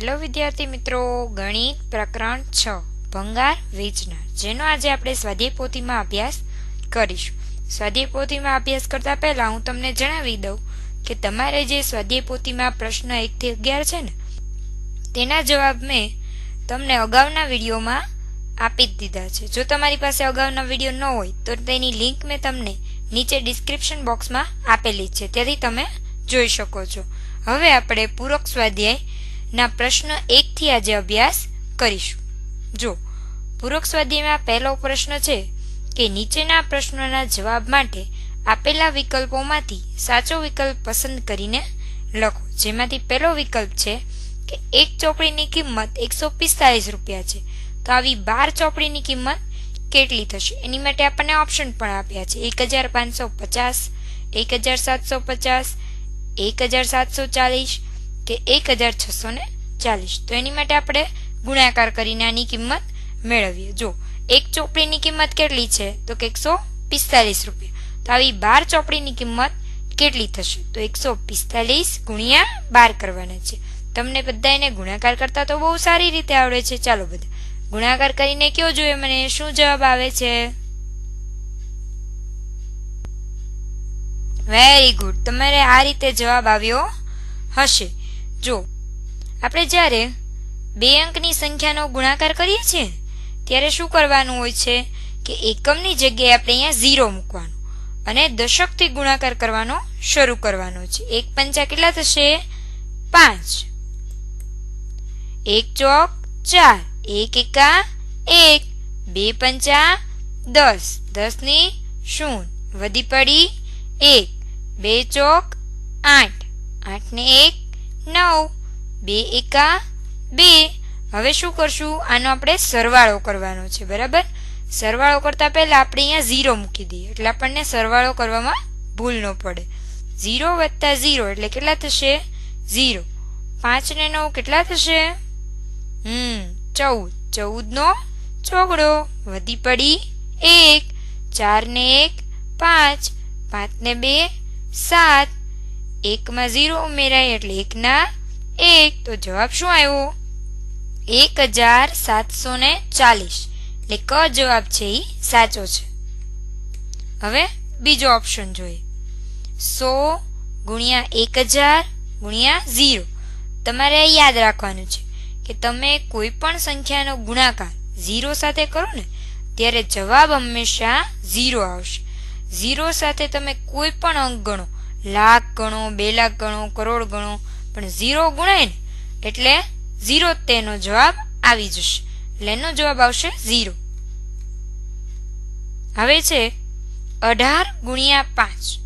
Hello વિદ્યાર્થી મિત્રો, ગણિત પ્રકરણ 6 ભંગાર વેચનાર, જેનો આજે આપણે સ્વાધ્યાય પોથીમાં અભ્યાસ કરીશું. સ્વાધ્યાય પોથીમાં અભ્યાસ કરતા પહેલા હું તમને જણાવી દઉં કે તમારે જે સ્વાધ્યાય પોથીમાં પ્રશ્ન 1 થી 11 છે ને, તેના જવાબ મેં તમને અગાઉના વિડીયોમાં આપી જ દીધા છે. જો તમારી પાસે અગાઉના વિડીયો ન હોય તો તેની લિંક મેં તમને નીચે ડિસ્ક્રિપ્શન બોક્સમાં આપેલી છે, ત્યાંથી તમે જોઈ શકો છો. હવે આપણે પૂરક સ્વાધ્યાય ના પ્રશ્ન 1 થી આજે અભ્યાસ કરીશું. જો પૂરક સ્વાધ્યાયમાં પહેલો પ્રશ્ન છે કે નીચેના પ્રશ્નોના જવાબ માટે આપેલા વિકલ્પોમાંથી સાચો વિકલ્પ પસંદ કરીને લખો. જેમાંથી પહેલો વિકલ્પ છે કે એક ચોપડીની કિંમત 145 રૂપિયા છે, તો આવી 12 ચોપડીની કિંમત કેટલી થશે? એની માટે આપણને ઓપ્શન પણ આપ્યા છે: 1550, 1750, 1740 કે 1640. તો એની માટે આપણે ગુણાકાર કરીને આની કિંમત મેળવીએ. જો એક ચોપડીની કિંમત કેટલી છે તો કે 145 રૂપિયા, તો આવી 12 ચોપડીની કિંમત કેટલી થશે? તો 145 ગુણ્યા 12 કરવાના છે. તમને બધાને ગુણાકાર કરતા તો બહુ સારી રીતે આવડે છે. ચાલો બધા ગુણાકાર કરીને કયો જોઈએ મને શું જવાબ આવે છે. વેરી ગુડ, તમારે આ રીતે જવાબ આવ્યો હશે. જો આપણે જ્યારે 2 અંકની સંખ્યાનો ગુણાકાર કરીએ છીએ ત્યારે શું કરવાનું હોય છે કે એકમની જગ્યાએ આપણે અહીંયા 0 મૂકવાનું અને દશકથી ગુણાકાર કરવાનો શરૂ કરવાનો છે. 1 પંચા કેટલા થશે? 5. 1 ચોક 4, 1 એકા 1, 2 પંચા 10, 10 ની 0 વધી પડી 1, 2 ચોક 8, 8 ને 1 9, 2 એકા 2. હવે શું કરશું? આનો આપણે સરવાળો કરવાનો છે. બરાબર, સરવાળો કરતા પહેલા આપણે અહીંયા 0 મૂકી દઈએ એટલે આપણને સરવાળો કરવામાં ભૂલ ન પડે. 0 વત્તા 0 એટલે કેટલા થશે? 0. 5 ને 9 કેટલા થશે? 14. 14 નો ચોગડો વધી પડી 1, 4 ને 1 5, 5 ને 2 7, 1 માં 0 ઉમેરાય એટલે 1 ના 1. તો જવાબ શું આવ્યો? 1740. એટલે ક જવાબ છે એ સાચો છે. હવે બીજો ઓપ્શન જોઈએ, 100 ગુણ્યા 1000 ગુણ્યા 0. તમારે યાદ રાખવાનું છે કે તમે કોઈ પણ સંખ્યાનો ગુણાકાર 0 સાથે કરો ને ત્યારે જવાબ હંમેશા 0 આવશે. 0 સાથે તમે કોઈ પણ અંક ગણો, લાખ ગણો, 2 લાખ ગણો, કરોડ ગણો, પણ 0 ગુણાય ને એટલે 0 તેનો જવાબ આવી જશે. એટલે એનો જવાબ આવશે 0. હવે છે 18 ગુણ્યા 5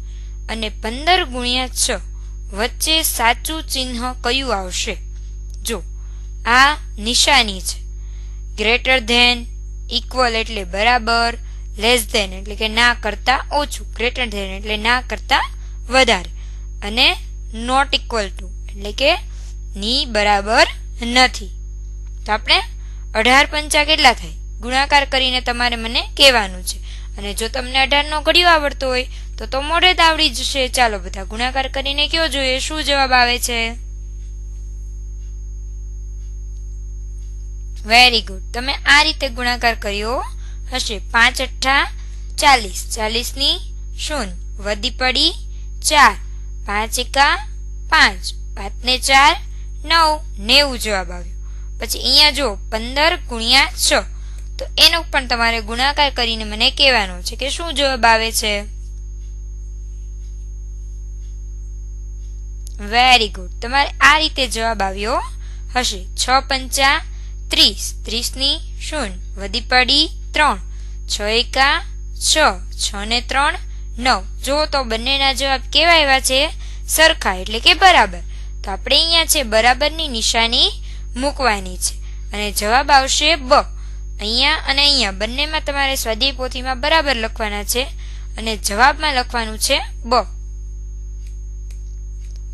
અને 15 ગુણ્યા 6 વચ્ચે સાચું ચિહ્ન કયું આવશે? જો આ નિશાની છે. ગ્રેટર ધેન, ઇક્વલ એટલે બરાબર, લેસ ધેન એટલે કે ના કરતા ઓછું, ગ્રેટર ધેન એટલે ના કરતા વધારે, અને નોટ ઇક્વલ ટુ એટલે કે ની બરાબર નથી. તો આપણે 18 પંચા કેટલા થાય ગુણાકાર કરીને તમારે મને કહેવાનું છે. અને જો તમને 18 નો ઘડિયો આવડતો હોય તો મોઢે જ આવડી જશે. ચાલો બધા ગુણાકાર કરીને કયો જોઈએ શું જવાબ આવે છે. વેરી ગુડ, તમે આ રીતે ગુણાકાર કર્યો હશે. 5 અઠ્ઠા 40, 40 ની 0 વધી પડી 4, 5 એકા 5, 5 ને 4 9, 90 જવાબ આવ્યો. પછી અહીંયા જો 15 ગુણ્યા 6, તો એનો પણ તમારે ગુણાકાર કરીને મને કહેવાનો છે કે શું જવાબ આવે છે. વેરી ગુડ, તમારે આ રીતે જવાબ આવ્યો હશે. 6 પંચા 30, 30 ની 0 વધી પડી 3, 6 એકા 6, 6 ને 3 9. જો તો બંનેના જવાબ કેવા આવ્યા છે? સરખા એટલે કે બરાબર. તો આપણે અહીંયા છે બરાબરની નિશાની મૂકવાની છે અને જવાબ આવશે બ. અહીંયા અને અહીંયા બંનેમાં તમારે સ્વાધ્યાય પોથીમાં બરાબર લખવાના છે અને જવાબમાં લખવાનું છે બ.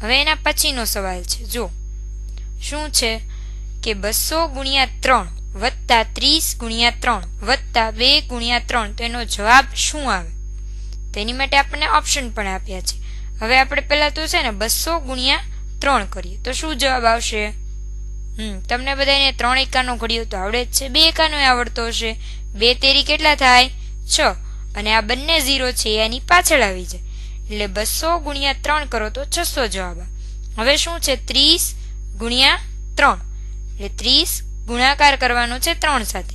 હવે એના પછીનો સવાલ છે. જો શું છે કે 200 ગુણ્યા 3 વત્તા 30 ગુણ્યા 3 વત્તા 2 ગુણ્યા 3, તો એનો જવાબ શું આવે? તેની માટે આપણને ઓપ્શન પણ આપ્યા છે. હવે આપણે પહેલા તો છે ને 200 ગુણ્યા 3 કરીએ તો શું જવાબ આવશે? તમને બધાને 3 એકાનો ઘડિયો તો આવડે જ છે, 2 એકાનો આવડતો હશે. 2 તેરી કેટલા થાય? 6. અને આ બંને 0 છે એની પાછળ આવી જાય એટલે 200 ગુણ્યા 3 કરો તો 600 જવાબ આવે. હવે શું છે? 30 ગુણ્યા 3 એટલે 30 ગુણાકાર કરવાનો છે 3 સાથે.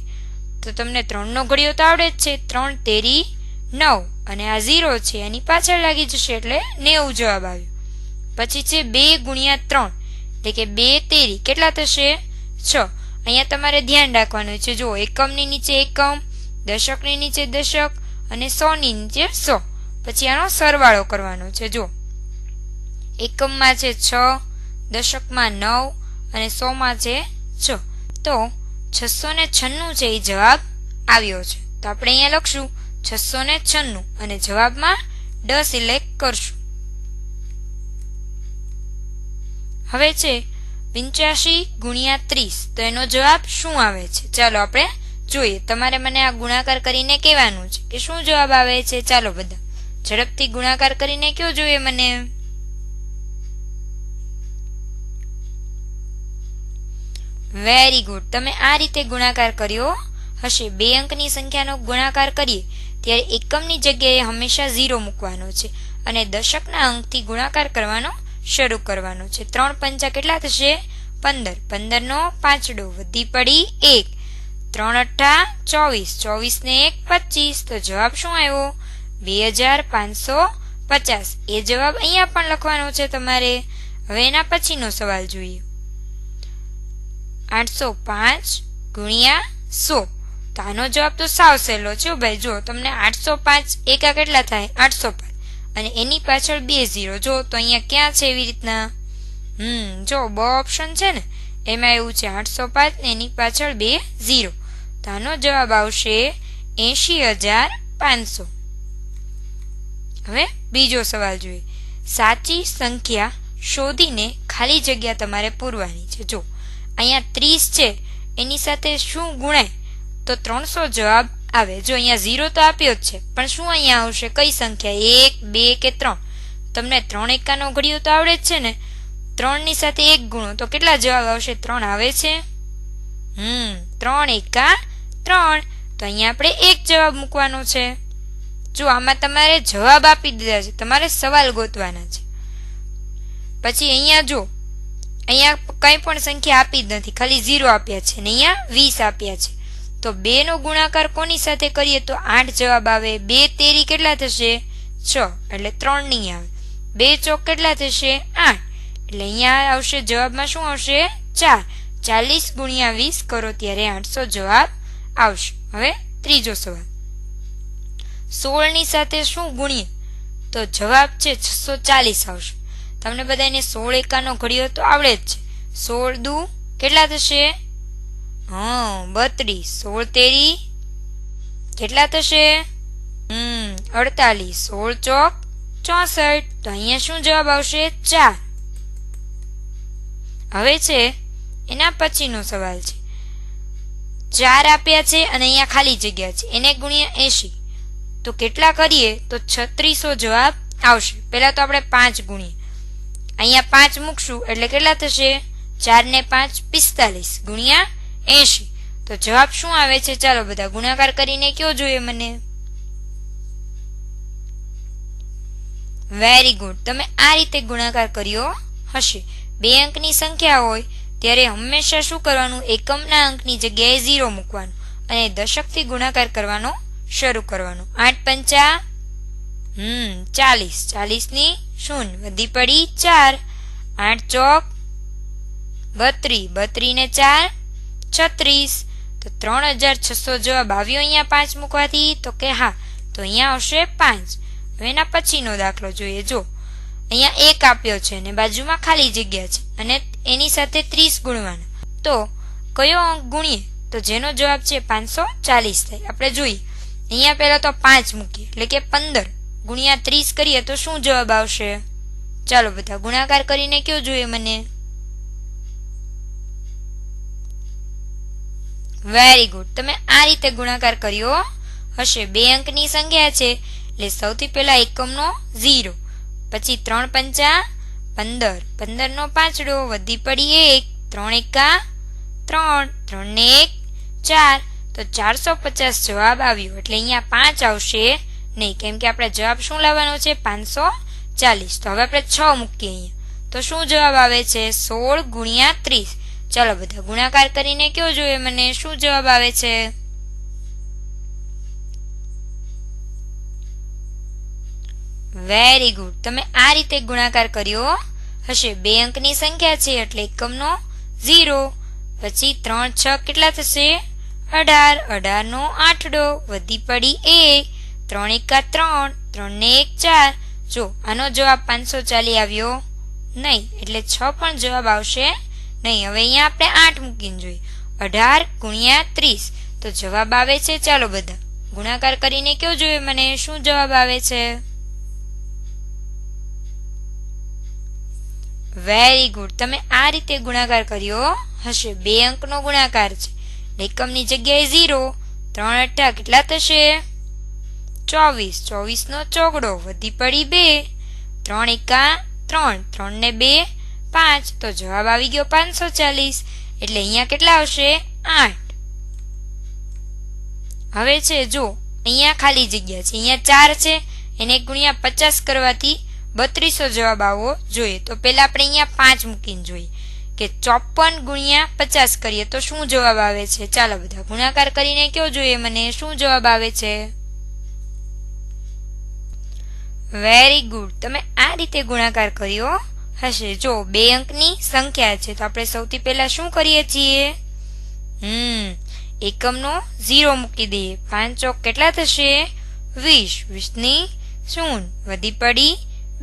તો તમને 3 નો ઘડિયો તો આવડે જ છે. 3 તેરી 9 અને આ 0 છે એની પાછળ લાગી જશે એટલે 90 જવાબ આવ્યો. પછી છે 2 ગુણ્યા 3 એટલે કે 2 તેરી કેટલા થશે? 6. અહીંયા તમારે ધ્યાન રાખવાનું છે. જો એકમની નીચે એકમ, દશકની નીચે દશક અને 100 ની નીચે 100. પછી આનો સરવાળો કરવાનો છે. જો એકમમાં છે 6, દશકમાં 9 અને 100 માં છે 6. તો 696 છે એ જવાબ આવ્યો છે. તો આપણે અહીંયા લખશું 696 અને જવાબમાં 10 સિલેક્ટ કરશું. હવે છે 85 ગુણ્યા 30 તો એનો જવાબ શું આવે છે? ચાલો આપણે જોઈએ. તમારે મને આ ગુણાકાર કરીને કહેવાનું છે કે શું જવાબ આવે છે. ચાલો બધા ઝડપથી ગુણાકાર કરીને કયો જોઈએ મને. Very good. તમે આ રીતે ગુણાકાર કર્યો હશે. 2 અંકની સંખ્યાનો ગુણાકાર કરીએ ત્યારે એકમની જગ્યાએ હંમેશા 0 મૂકવાનો છે અને દશકના અંકથી ગુણાકાર કરવાનો શરૂ કરવાનો છે. 3 પંચા કેટલા થશે? 15. 15 નો પાંચડો વધી પડી 1. 3 અઠ્ઠા 24. 24 ને 1 25. તો જવાબ શું આવ્યો? 2550. એ જવાબ અહીંયા પણ લખવાનો છે તમારે. હવે એના પછીનો સવાલ જોઈએ. 805 ગુણ્યા 100. તો આનો જવાબ તો સાવ સહેલો છે ભાઈ. જો તમને 805 એકા કેટલા થાય? 805 અને એની પાછળ 2 0. જો તો અહીંયા ક્યાં છે એવી રીતના? જો બ ઓપ્શન છે ને એમાં એવું છે 805 ને એની પાછળ 2 0. તો આનો જવાબ આવશે 80500. હવે બીજો સવાલ જોઈએ. સાચી સંખ્યા શોધીને ખાલી જગ્યા તમારે પૂરવાની છે. જો અહીંયા 30 છે એની સાથે શું ગુણાય તો 300 જવાબ આવે. જો અહીંયા 0 તો આપ્યો જ છે પણ શું અહીંયા આવશે? કઈ સંખ્યા? 1 2 કે 3? તમને 3 એકાનો ઘડિયો તો આવડે જ છે ને. 3 ની સાથે 1 ગુણો તો કેટલા જવાબ આવશે? 3 આવે છે. 3 એકા 3. તો અહીંયા આપણે 1 જવાબ મૂકવાનો છે. જો આમાં તમારે જવાબ આપી દીધા છે, તમારે સવાલ ગોતવાના છે. પછી અહીંયા જો અહીંયા કઈ પણ સંખ્યા આપી જ નથી, ખાલી 0 આપ્યા છે ને અહીંયા 20 આપ્યા છે. તો 2 નો ગુણાકાર કોની સાથે કરીએ તો 8 જવાબ આવે. 2 તેરી કેટલા થશે? 6 એટલે 3 નહીં આવે. 2 ચોક કેટલા થશે? 8 એટલે અહીંયા આવશે જવાબમાં શું આવશે? 4. 40 ગુણ્યા 20 કરો ત્યારે 800 જવાબ આવશે. હવે ત્રીજો સવાલ. 16 ની સાથે શું ગુણીએ તો જવાબ છે 640 આવશે. તમને બધાને 16 એકાનો ઘડિયો તો આવડે જ છે. 16 દુ કેટલા થશે? 32. 16 તેરી કેટલા થશે? 48. 16 ચોક 64. તો અહીંયા શું જવાબ આવશે? 4. હવે છે એના પછીનો સવાલ છે. 4 આપ્યા છે અને અહીંયા ખાલી જગ્યા છે, એને ગુણ્યા 80 તો કેટલા કરીએ તો 3600 જવાબ આવશે. પહેલા તો આપણે 5 ગુણીએ. અહીંયા 5 મૂકશું એટલે કેટલા થશે? 4 ને 5 45 ગુણ્યા 80. તો જવાબ શું આવે છે? ચાલો બધા ગુણાકાર કરીને કયો જોઈએ મને. Very good. તમે આ રીતે ગુણાકાર કર્યો હશે. 2 અંકની સંખ્યા હોય ત્યારે હંમેશા શું કરવાનું? એકમના અંકની જગ્યાએ 0 મૂકવાનું અને દશકથી ગુણાકાર કરવાનો શરૂ કરવાનું. 8 પંચા 40. 40 ની 0 વધી પડી 4. 8 ચોક 32. 32 ને 4 36. તો 3600 જવાબ આવ્યો અહીંયા 5 મૂકવાથી. તો કે હા, તો અહીંયા આવશે 5. હવે એના પછીનો દાખલો જોઈએ. જો અહીંયા 1 આપ્યો છે અને બાજુમાં ખાલી જગ્યા છે અને એની સાથે 30 ગુણવાના. તો કયો અંક ગુણીએ તો જેનો જવાબ છે 540 થાય? આપણે જોઈએ. અહીંયા પહેલા તો 5 મૂકીએ એટલે કે 15 ગુણ્યા 30 કરીએ તો શું જવાબ આવશે? ચાલો બધા ગુણાકાર કરીને કયો જોઈએ મને. Very good. તમે આ રીતે ગુણાકાર કર્યો હશે. 2 અંકની સંખ્યા છે એટલે સૌથી પહેલા એકમનો 0, પછી 3 પંચા 15, 15 નો પાંચડો વધી પડી 1, 3 એકા 3, 3 ને 1 4, તો 450 જવાબ આવ્યો. એટલે અહીંયા 5 આવશે નહીં, કેમ કે આપણે જવાબ શું લાવવાનો છે? 540. તો હવે આપણે 6 મૂકીએ અહીંયા, તો શું જવાબ આવે છે? 16 ગુણ્યા 30. ચાલો બધા ગુણાકાર કરીને કયો જોઈએ મને શું જવાબ આવે છે? Very good. તમે આ રીતે ગુણાકાર કર્યો હશે. 2 અંકની સંખ્યા છે એટલે એકમનો 0, પછી 3 6 કેટલા થશે? 18, 18 નો આઠડો, વધી પડી 1, 3 એકા 3, 3 ને 1 4. જો આનો જવાબ 540 આવ્યો નહીં, એટલે 6 પણ જવાબ આવશે નહીં. હવે અહીંયા આપણે 8 મૂકીને જોઈએ. 18 ગુણ્યા 30, તો જવાબ આવે છે. ચાલો બધા ગુણાકાર કરીને કયો જોઈએ મને શું જવાબ આવે છે? Very good. તમે આ રીતે ગુણાકાર કર્યો હશે. 2 અંકનો ગુણાકાર છે, એકમની જગ્યાએ 0, 3 8 કેટલા થશે? 24, 24 નો ચોગડો, વધી પડી 2, 3 એકા 3, 3 ને 2 5, તો જવાબ આવી ગયો 540. એટલે અહીંયા કેટલા આવશે? 8. હવે છે જો અહીંયા ખાલી જગ્યા છે, અહીંયા 4 છે, એને ગુણ્યા 50 કરવાથી 3200 જવાબ આવવો જોઈએ. તો પેલા આપણે અહીંયા 5 મૂકીને જોઈએ કે 54 ગુણ્યા 50 કરીએ તો શું જવાબ આવે છે? ચાલો બધા ગુણાકાર કરીને કયો જોઈએ મને શું જવાબ આવે છે? Very good. તમે આ રીતે ગુણાકાર કર્યો હશે. જો 2 અંકની સંખ્યા છે, તો આપણે સૌથી પહેલા શું કરીએ છીએ? એકમનો 0 મૂકી દઈએ. 5 ચોક કેટલા થશે? 20, 20 ની 0, વધી પડી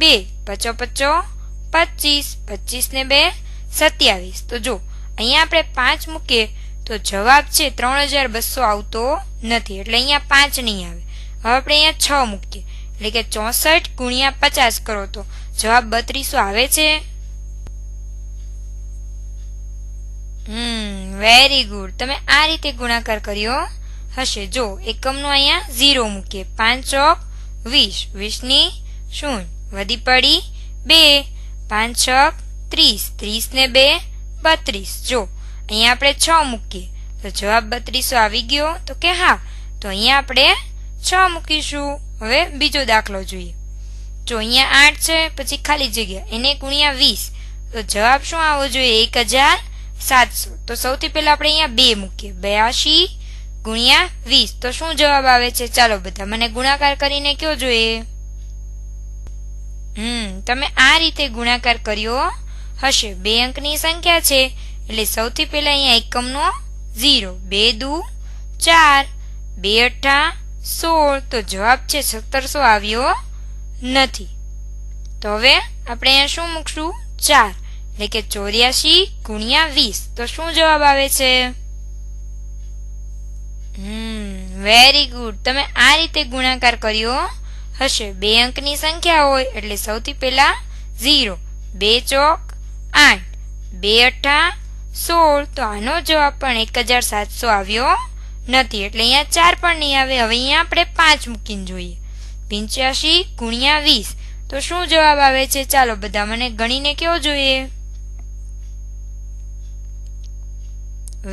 2, 5 5 25, 25 ને 2 27. તો જો અહીંયા આપણે 5 મૂકીએ તો જવાબ છે 3200 આવતો નથી, એટલે અહીંયા 5 નહીં આવે. હવે આપણે અહીંયા 6 મૂકીએ, એટલે કે 64 ગુણ્યા 50 કરો તો જવાબ 3200 આવે છે. Very good. તમે આ રીતે ગુણાકાર કર્યો હશે. જો એકમનો અહીંયા 0 મૂકીએ. 5 ચોક 20, 20 ની 0, વધી પડી 2, 5 છક 30, 30 ને 2 32. જો અહીંયા આપણે 6 મૂકીએ તો જવાબ 3200 આવી ગયો, તો કે હા. તો અહીંયા આપણે 6 મૂકીશું. હવે બીજો દાખલો જોઈએ. જો અહીંયા 8 છે, પછી ખાલી જગ્યા, એને ગુણ્યા 20, તો જવાબ શું આવવો જોઈએ? 1700. તો સૌથી પહેલા આપણે અહીંયા 2 મૂકીએ. 82 ગુણ્યા 20, તો શું જવાબ આવે છે? ચાલો બધા મને ગુણાકાર કરીને કયો જોઈએ? તમે આ રીતે ગુણાકાર કર્યો હશે. 2 અંકની સંખ્યા છે એટલે સૌથી પહેલા અહીંયા એકમનો 0, 2 દુ 4, 2 8 16, તો જવાબ છે 1700 આવ્યો નથી. તો હવે આપણે અહીંયા શું મૂકશું? 4, એટલે કે 84 ગુણ્યા 20, તો શું જવાબ આવે છે? Very good. તમે આ રીતે ગુણાકાર કર્યો હશે. 2 અંકની સંખ્યા હોય એટલે સૌથી પહેલા 0, 2 ચોક 8, 2 8 16, તો આનો જવાબ પણ 1700 આવ્યો નથી, એટલે અહીંયા 4 પણ નહીં આવે. હવે અહીંયા આપણે 5 મૂકીને જોઈએ. 85 ગુણ્યા 20, તો શું જવાબ આવે છે? ચાલો બધા મને ગણીને કયો જોઈએ?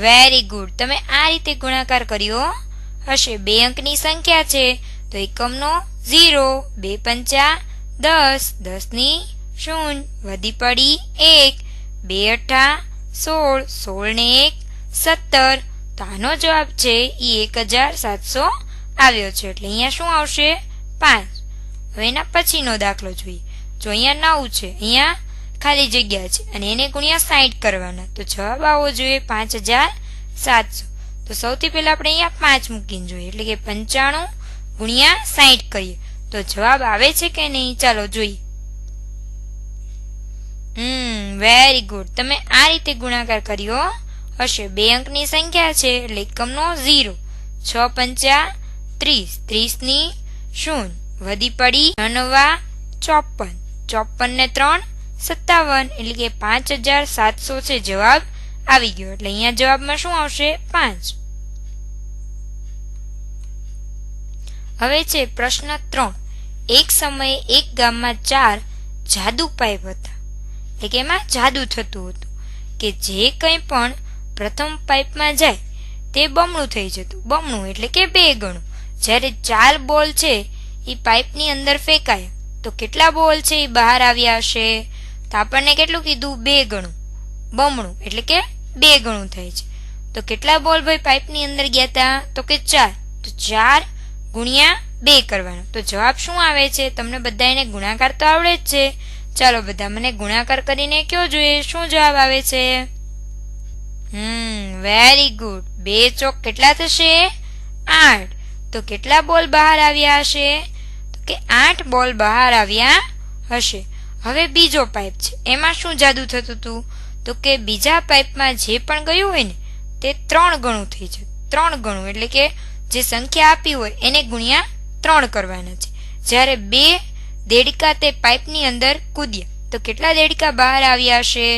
Very good. તમે આ રીતે ગુણાકાર કર્યો હશે. 2 અંકની સંખ્યા છે તો એકમનો 0, 2 5 10, 10 ની 0, વધી પડી 1, 2 8 16, 16 ને 1 17, તો આનો જવાબ છે એ 1700 આવ્યો છે. એટલે અહીંયા શું આવશે? 5. હવે એના પછીનો દાખલો જોઈએ. જો અહીંયા 9 છે, અહીંયા ખાલી જગ્યા છે અને એને ગુણ્યા 60 કરવાના, તો જવાબ આવવો જોઈએ 5700. તો સૌથી પહેલા આપણે અહીંયા 5 મૂકીને જોઈએ, એટલે કે 95 ગુણ્યા 60 કરીએ તો જવાબ આવે છે કે નહીં? ચાલો જોઈએ. Very good. તમે આ રીતે ગુણાકાર કર્યો હશે. 2 અંકની સંખ્યા છે એટલે એકમનો 0, 6 5 30, 30 ની 0, વધી પડી 9 54, 54 ને 3 57, એટલે કે 5700 છે જવાબ આવી ગયો. એટલે અહીંયા જવાબમાં શું આવશે? 5. હવે છે પ્રશ્ન 3. એક સમયે એક ગામમાં 4 જાદુ પાઇપ હતા, એટલે કે એમાં જાદુ થતું હતું. કે જે કંઈ પણ પ્રથમ પાઇપમાં જાય તે બમણું થઈ જતું. બમણું એટલે કે 2 ગણું. જ્યારે 4 બોલ છે એ પાઇપની અંદર ફેંકાયા તો કેટલા બોલ છે એ બહાર આવ્યા હશે? તો આપણને કેટલું કીધું? 2 ગણું. બમણું એટલે કે 2 ગણું થાય છે. તો કેટલા બોલ ભાઈ પાઇપની અંદર ગયા હતા? તો કે 4. તો 4 ગુણ્યા 2 કરવાનો. તો જવાબ શું આવે છે? તમને બધાને ગુણાકાર તો આવડે જ છે. ચાલો બધા મને ગુણાકાર કરીને કયો જોઈએ શું જવાબ આવે છે? Very good. 2 ચોક કેટલા થશે? 8. તો કેટલા બોલ બહાર આવ્યા હશે? તો કે 8 બોલ બહાર આવ્યા હશે. હવે બીજો પાઇપ છે, એમાં શું જાદુ થતું હતું? તો કે બીજા પાઇપમાં જે પણ ગયું હોય ને તે 3 ગણું થઈ જતું. 3 ગણું એટલે કે જે સંખ્યા આપી હોય એને ગુણ્યા 3 કરવાના છે. જ્યારે 2 દેડકા તે પાઇપની અંદર કૂદ્યા તો કેટલા દેડકા બહાર આવ્યા હશે?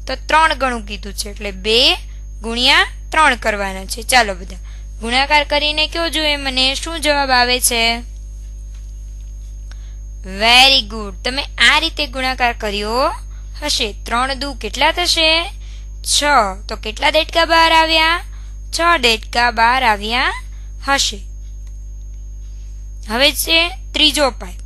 તો 3 ગણું કીધું છે એટલે 2 ગુણ્યા 3 કરવાના છે. ચાલો બધા ગુણાકાર કરીને કયો જોઈએ મને શું જવાબ આવે છે? Very good. તમે આ રીતે ગુણાકાર કર્યો હશે. 3 દુ કેટલા થશે? 6. તો કેટલા દેડકા બહાર આવ્યા? 6 દેડકા બહાર આવ્યા હશે. હવે છે ત્રીજો પાઇપ.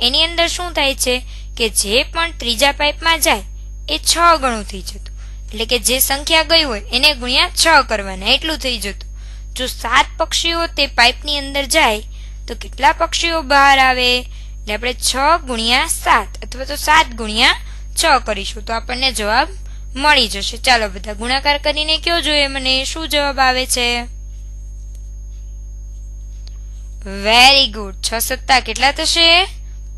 એની અંદર શું થાય છે કે જે પણ ત્રીજા પાઇપમાં જાય એ 6 ગણું થઈ જતું. એટલે કે જે સંખ્યા ગઈ હોય એને ગુણ્યા 6 કરવાના એટલું થઈ જતું. જો 7 પક્ષીઓ તે પાઇપની અંદર જાય તો કેટલા પક્ષીઓ બહાર આવે? એટલે આપણે 6 ગુણ્યા 7 અથવા તો 7 ગુણ્યા 6 કરીશું તો આપણને જવાબ મળી જશે. ચાલો બધા ગુણાકાર કરીને કયો જોઈએ મને શું જવાબ આવે છે? Very good. 6 સત્તા કેટલા થશે?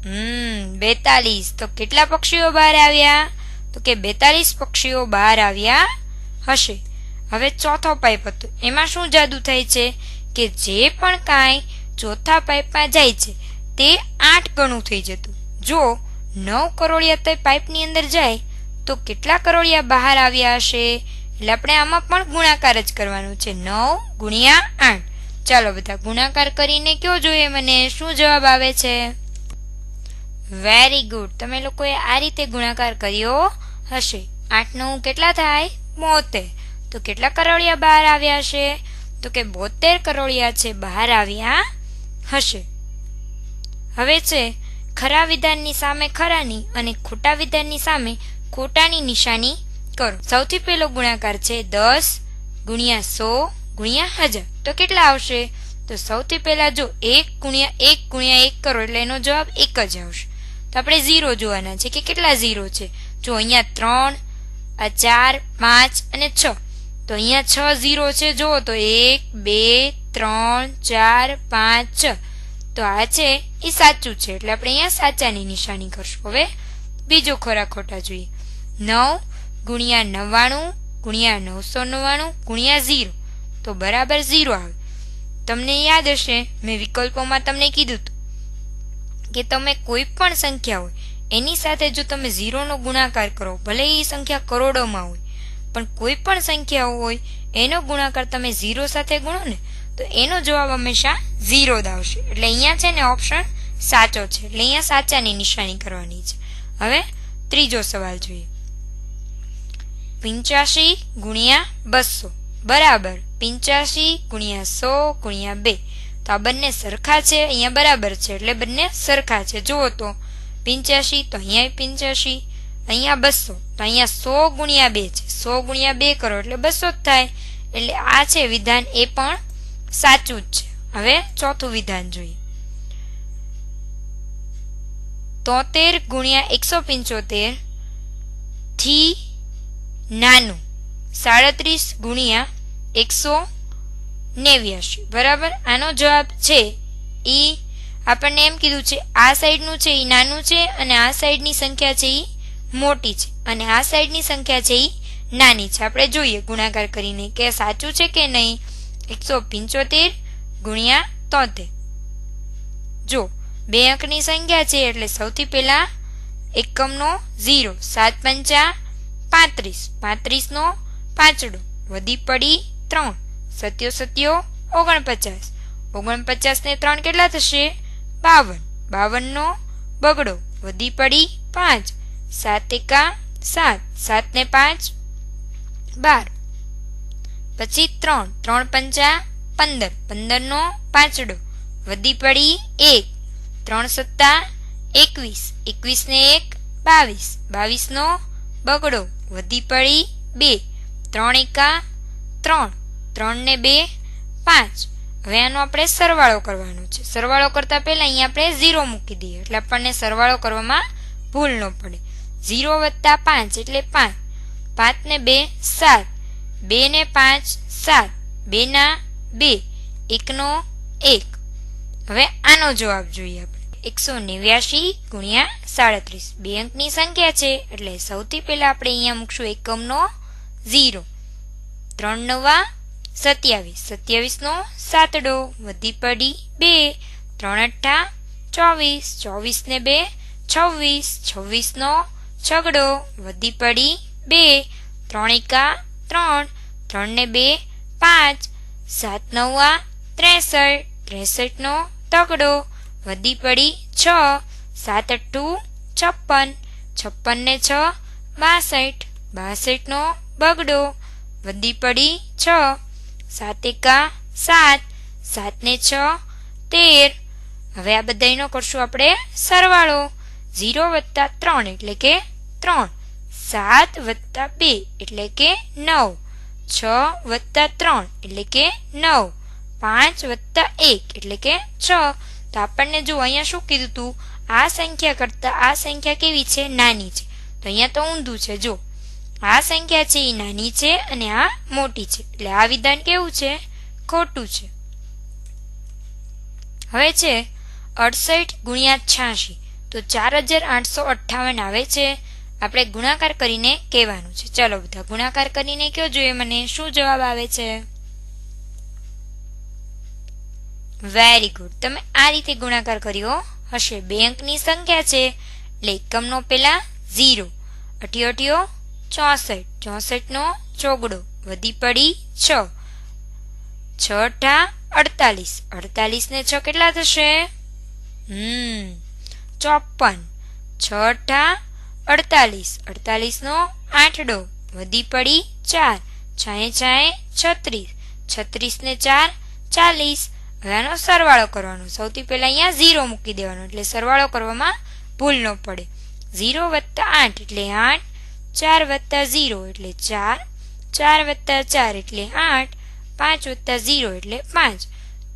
42. તો કેટલા પક્ષીઓ બહાર આવ્યા? તો કે 42 પક્ષીઓ બહાર આવ્યા હશે. હવે ચોથો પાઇપ હતો, એમાં શું જાદુ થાય છે કે જે પણ કાંઈ ચોથા પાઇપમાં જાય છે તે 8 ગણું થઈ જતું. જો 9 કરોળિયા તે પાઇપની અંદર જાય તો કેટલા કરોળિયા બહાર આવ્યા હશે? એટલે આપણે આમાં પણ ગુણાકાર જ કરવાનો છે. 9 ગુણ્યા 8. ચાલો બધા ગુણાકાર કરીને કયો જોઈએ મને શું જવાબ આવે છે? Very good. તમે લોકોએ આ રીતે ગુણાકાર કર્યો હશે. 8 9 કેટલા થાય? 72. તો કેટલા કરોળિયા બહાર આવ્યા હશે? તો કે 72 કરોળિયા છે બહાર આવ્યા હશે. હવે છે ખરા વિધાનની સામે ખરાની અને ખોટા વિધાનની સામે ખોટાની નિશાની કરો. સૌથી પહેલો ગુણાકાર છે 10 ગુણ્યા 100 ગુણ્યા 1000. તો કેટલા આવશે? તો સૌથી પહેલા જો 1 ગુણ્યા 1 ગુણ્યા 1 કરો એટલે એનો જવાબ 1 જ આવશે. તો આપણે 0 જોવાના છે કે કેટલા 0 છે. જો અહીંયા 3 આ 4 5 અને 6. તો અહીંયા 6 0 છે. જુઓ તો 1 2 3 4 5 6. તો આ છે એ સાચું છે એટલે આપણે અહીંયા સાચાની નિશાની કરશું. હવે બીજો ખરા ખોટા જોઈએ. 9 ગુણ્યા 99 ગુણ્યા 999 ગુણ્યા 0 તો બરાબર 0 આવે. તમને યાદ હશે મેં વિકલ્પોમાં તમને કીધું હતું કે તમે કોઈ પણ સંખ્યા હોય એની સાથે જો તમે 0 નો ગુણાકાર કરો, ભલે એ સંખ્યા કરોડોમાં હોય, પણ કોઈ પણ સંખ્યા હોય એનો ગુણાકાર તમે 0 સાથે ગુણો ને તો એનો જવાબ હંમેશા 0 જ આવશે. એટલે અહીંયા છે ને ઓપ્શન સાચો છે એટલે અહીંયા સાચાની નિશાની કરવાની છે. હવે ત્રીજો સવાલ જોઈએ. 85 ગુણ્યા 200 બરાબર 85 ગુણ્યા 100 ગુણ્યા 2. તો આ બંને સરખા છે, અહીંયા બરાબર છે એટલે બંને સરખા છે. જુઓ તો 85 તો અહીંયા 85, અહીંયા 200 તો અહીંયા 100 ગુણ્યા 2 છે. 100 ગુણ્યા 2 કરો એટલે 200 જ થાય. એટલે આ છે વિધાન એ પણ સાચું જ છે. હવે ચોથું વિધાન જોઈએ. 73 ગુણ્યા 175 થી નાનું 37 ગુણ્યા 189 બરાબર. આનો જવાબ છે એ આપણને એમ કીધું છે આ સાઈડનું છે એ નાનું છે અને આ સાઈડની સંખ્યા છે એ મોટી છે અને આ સાઈડની સંખ્યા છે એ નાની છે. આપણે જોઈએ ગુણાકાર કરીને કે સાચું છે કે નહીં. 175 ગુણ્યા 73. જો 2 અંકની સંખ્યા છે એટલે સૌથી પહેલા એકમનો 0, 7 પંચા 35, 35 નો પાંચડો વધી પડી 3, સત્યો સત્યો 49, 49 ને 3 કેટલા થશે? 52, 52 નો બગડો વધી પડી 5, 7 એકા 7, 7 ને 5 12, પછી 3, 3 પંચા 15, 15 નો પાંચડો, વધી પડી 1, 3 સત્તા 21, 21 ને 1 22, 22 નો બગડો, વધી પડી 2, 3 એકા 3, 3 ને 2 5. હવે આનો આપણે સરવાળો કરવાનો છે. સરવાળો કરતા પહેલા અહીંયા આપણે 0 મૂકી દઈએ એટલે આપણને સરવાળો કરવામાં ભૂલ ન પડે. 0 વત્તા 5 એટલે 5, 5 ને 2 7, 2 ને 5 7, 2 ના 2, 1 નો 1. હવે આનો જવાબ જોઈએ આપણે. 189 ગુણ્યા 37 બે અંકની સંખ્યા છે એટલે સૌથી પહેલા આપણે અહીંયા મૂકશું એકમનો 0. 3 નવા 27, 27 નો સાતડો, વધી પડી 2, 3 અઠ્ઠા 24, 24 ને 2 26, 26 નો છગડો, વધી પડી 2, 3 એકા 3, 3 ને 2 5, 7 નવા 63, 63 નો તગડો, વધી પડી 6, 7 અઠ્ઠું 56, 56 ને 6 62, 62 નો બગડો, વધી પડી 6, 7 એકા 7, 7 ને 6 13. હવે આ બધાનો કરશું આપણે સરવાળો. 0 વત્તા 3 એટલે કે 3, 7 વત્તા 2 એટલે કે 9, 6 વત્તા 3 એટલે કે 9, 5 વત્તા 1 એટલે કે 6. તો આપણને જો અહીંયા શું કીધું હતું, આ સંખ્યા કરતા આ સંખ્યા કેવી છે, નાની છે. તો અહીંયા તો ઊંધું છે. જો આ સંખ્યા છે એ નાની છે અને આ મોટી છે એટલે આ વિધાન કેવું છે, ખોટું છે. હવે છે 68 ગુણ્યા 86 તો 4858 આવે છે. આપણે ગુણાકાર કરીને કહેવાનું છે. ચાલો બધા ગુણાકાર કરીને કયો જોઈએ મને શું જવાબ આવે છે. Very good. તમે આ રીતે ગુણાકાર કર્યો હશે. બે અંકની સંખ્યા છે એટલે એકમનો પેલા 0, 88 64, 64 નો ચોગડો, વધી પડી 6, 6 અઠ્ઠા 48, 48 ને 6 કેટલા થશે, 54, 6 અઠ્ઠા 48, 48 નો આઠડો, વધી પડી 4, 6 36, 36 ને 4 40. હવે આનો સરવાળો કરવાનો. સૌથી પહેલા અહીંયા 0 મૂકી દેવાનો એટલે સરવાળો કરવામાં ભૂલ ન પડે. 0 વત્તા 8 એટલે 8, 4 વત્તા 0 એટલે 4, 4 વત્તા 4 એટલે 8, 5 વત્તા 0 એટલે 5,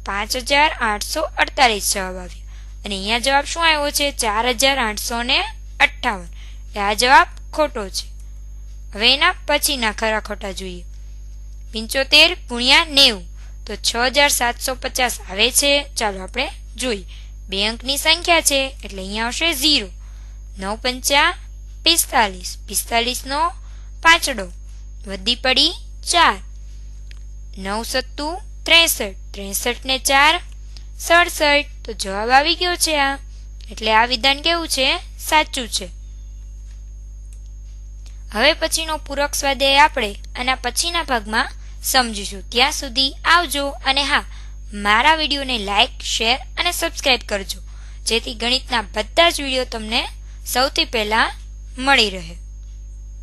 5848 જવાબ આવ્યો. અને અહીંયા જવાબ શું આવ્યો છે, 4858. એટલે આ જવાબ ખોટો છે. હવે એના પછીના ખરા ખોટા જોઈએ. 75 ગુણ્યા 90 તો 6750 આવે છે. ચાલો આપણે જોઈએ. બે અંકની સંખ્યા છે એટલે અહીંયા આવશે 0, 9 પંચા 45, 45 નો પાંચડો, વધી પડી 4, 9 સત્તું 63, 63 ને 4 67. તો જવાબ આવી ગયો છે આ. એટલે આ વિધાન કેવું છે, સાચું છે. હવે પછીનો પૂરક સ્વાધ્યાય આપણે આના પછીના ભાગમાં સમજીશું. ત્યાં સુધી આવજો. અને હા, મારા વિડીયોને લાઈક, શેર અને સબસ્ક્રાઈબ કરજો જેથી ગણિતના બધા જ વિડીયો તમને સૌથી પહેલા મળી રહે.